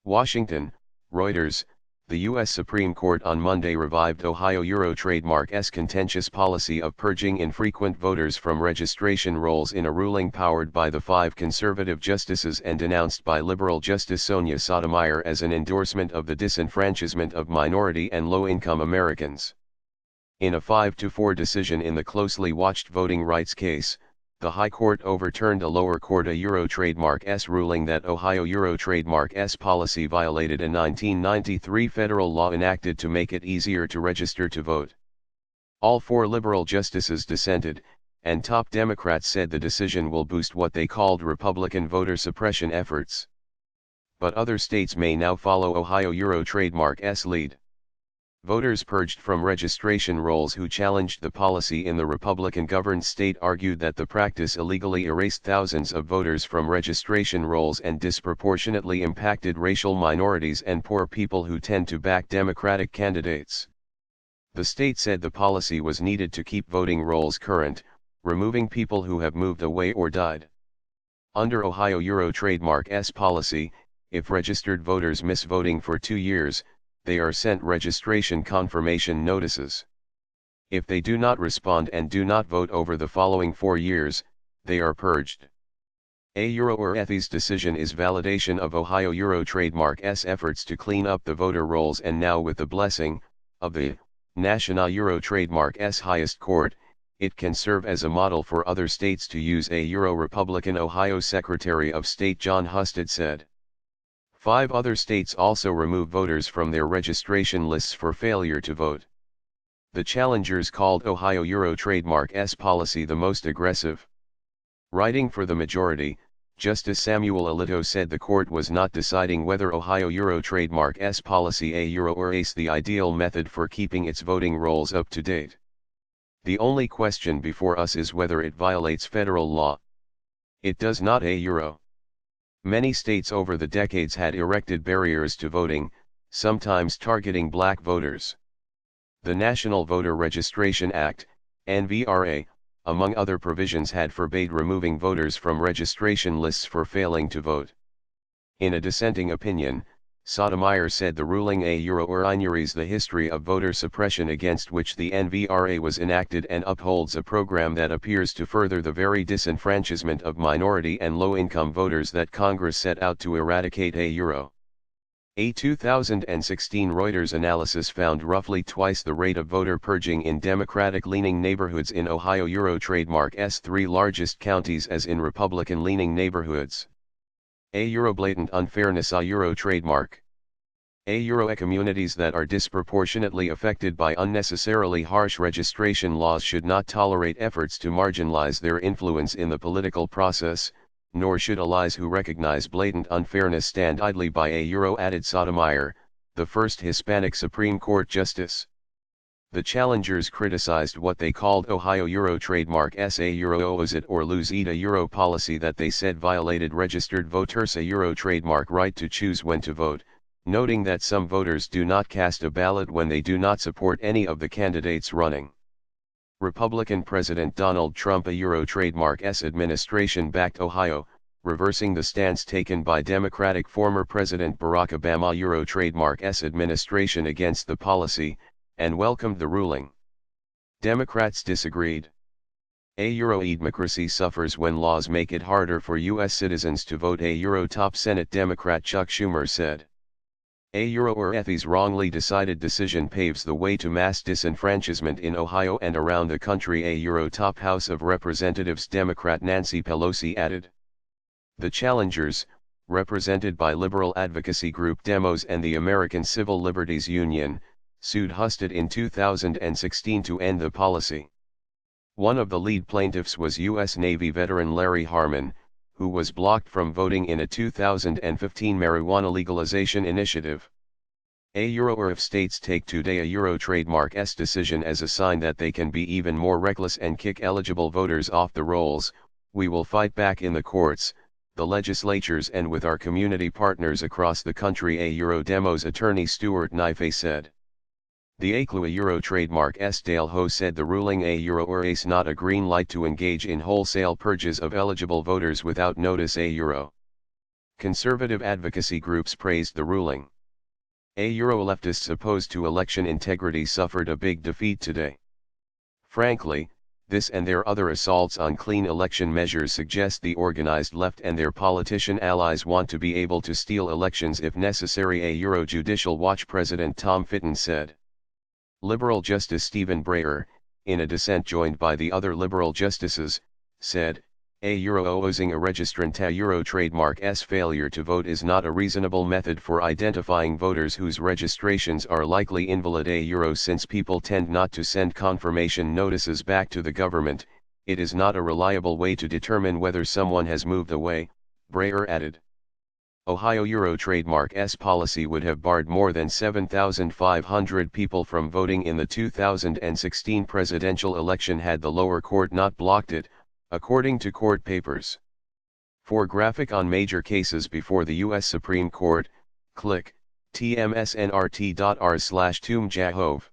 Washington, Reuters. The U.S. Supreme Court on Monday revived Ohio Euro trademark's contentious policy of purging infrequent voters from registration rolls in a ruling powered by the 5 conservative justices and denounced by liberal Justice Sonia Sotomayor as an endorsement of the disenfranchisement of minority and low-income Americans. In a 5-4 decision in the closely watched voting rights case, the High Court overturned a lower court a Euro trademark's ruling that Ohio Euro trademark's policy violated a 1993 federal law enacted to make it easier to register to vote. All 4 liberal justices dissented, and top Democrats said the decision will boost what they called Republican voter suppression efforts. But other states may now follow Ohio Euro trademark's lead. Voters purged from registration rolls who challenged the policy in the Republican-governed state argued that the practice illegally erased thousands of voters from registration rolls and disproportionately impacted racial minorities and poor people who tend to back Democratic candidates. The state said the policy was needed to keep voting rolls current, removing people who have moved away or died. Under Ohio Euro trademark's policy, if registered voters miss voting for 2 years, they are sent registration confirmation notices. If they do not respond and do not vote over the following 4 years, they are purged. A Euro or ETHI's decision is validation of Ohio Euro trademark's efforts to clean up the voter rolls, and now with the blessing of the National Euro trademark's highest court, it can serve as a model for other states to use. A Euro Republican Ohio Secretary of State Jon Husted said. 5 other states also remove voters from their registration lists for failure to vote. The challengers called Ohio Euro trademark's policy the most aggressive. Writing for the majority, Justice Samuel Alito said the court was not deciding whether Ohio Euro trademark's policy a Euro or ACE the ideal method for keeping its voting rolls up to date. The only question before us is whether it violates federal law. It does not. A Euro. Many states over the decades had erected barriers to voting, sometimes targeting black voters. The National Voter Registration Act, NVRA, among other provisions had forbade removing voters from registration lists for failing to vote. In a dissenting opinion, Sotomayor said the ruling a Euro or ignores the history of voter suppression against which the NVRA was enacted and upholds a program that appears to further the very disenfranchisement of minority and low-income voters that Congress set out to eradicate. A Euro. A 2016 Reuters analysis found roughly twice the rate of voter purging in Democratic-leaning neighborhoods in Ohio Euro trademark's 3 largest counties as in Republican-leaning neighborhoods. A Euro blatant unfairness. A Euro trademark. A Euro communities that are disproportionately affected by unnecessarily harsh registration laws should not tolerate efforts to marginalize their influence in the political process, nor should allies who recognize blatant unfairness stand idly by. A Euro added Sotomayor, the first Hispanic Supreme Court justice. The challengers criticized what they called Ohio Euro trademark's a Euro owes it or lose it a Euro policy that they said violated registered voters' a Euro trademark right to choose when to vote, noting that some voters do not cast a ballot when they do not support any of the candidates running. Republican President Donald Trump a Euro trademark's administration backed Ohio, reversing the stance taken by Democratic former President Barack Obama Euro trademark's administration against the policy, and welcomed the ruling. Democrats disagreed. A Euro democracy suffers when laws make it harder for U.S. citizens to vote. A Euro top Senate Democrat Chuck Schumer said. A Euro or ETHI's wrongly decided decision paves the way to mass disenfranchisement in Ohio and around the country. A Euro top House of Representatives Democrat Nancy Pelosi added. The challengers, represented by liberal advocacy group Demos and the American Civil Liberties Union, sued Husted in 2016 to end the policy. One of the lead plaintiffs was U.S. Navy veteran Larry Harmon, who was blocked from voting in a 2015 marijuana legalization initiative. A Euro or if states take today a Euro trademark's decision as a sign that they can be even more reckless and kick eligible voters off the rolls, we will fight back in the courts, the legislatures and with our community partners across the country. A Euro Demos attorney Stuart Knife said. The ACLU Euro trademark's Dale Ho said the ruling a Euro or ACE not a green light to engage in wholesale purges of eligible voters without notice. A Euro Conservative advocacy groups praised the ruling. Leftists opposed to election integrity suffered a big defeat today. Frankly, this and their other assaults on clean election measures suggest the organized left and their politician allies want to be able to steal elections if necessary, Judicial Watch President Tom Fitton said. Liberal Justice Stephen Breyer, in a dissent joined by the other liberal justices, said, Opposing a registrant trademark's failure to vote is not a reasonable method for identifying voters whose registrations are likely invalid. Since people tend not to send confirmation notices back to the government, it is not a reliable way to determine whether someone has moved away, Breyer added. Ohio trademark's policy would have barred more than 7,500 people from voting in the 2016 presidential election had the lower court not blocked it, according to court papers. For graphic on major cases before the U.S. Supreme Court, click tmsnrt.r/Tumjahov.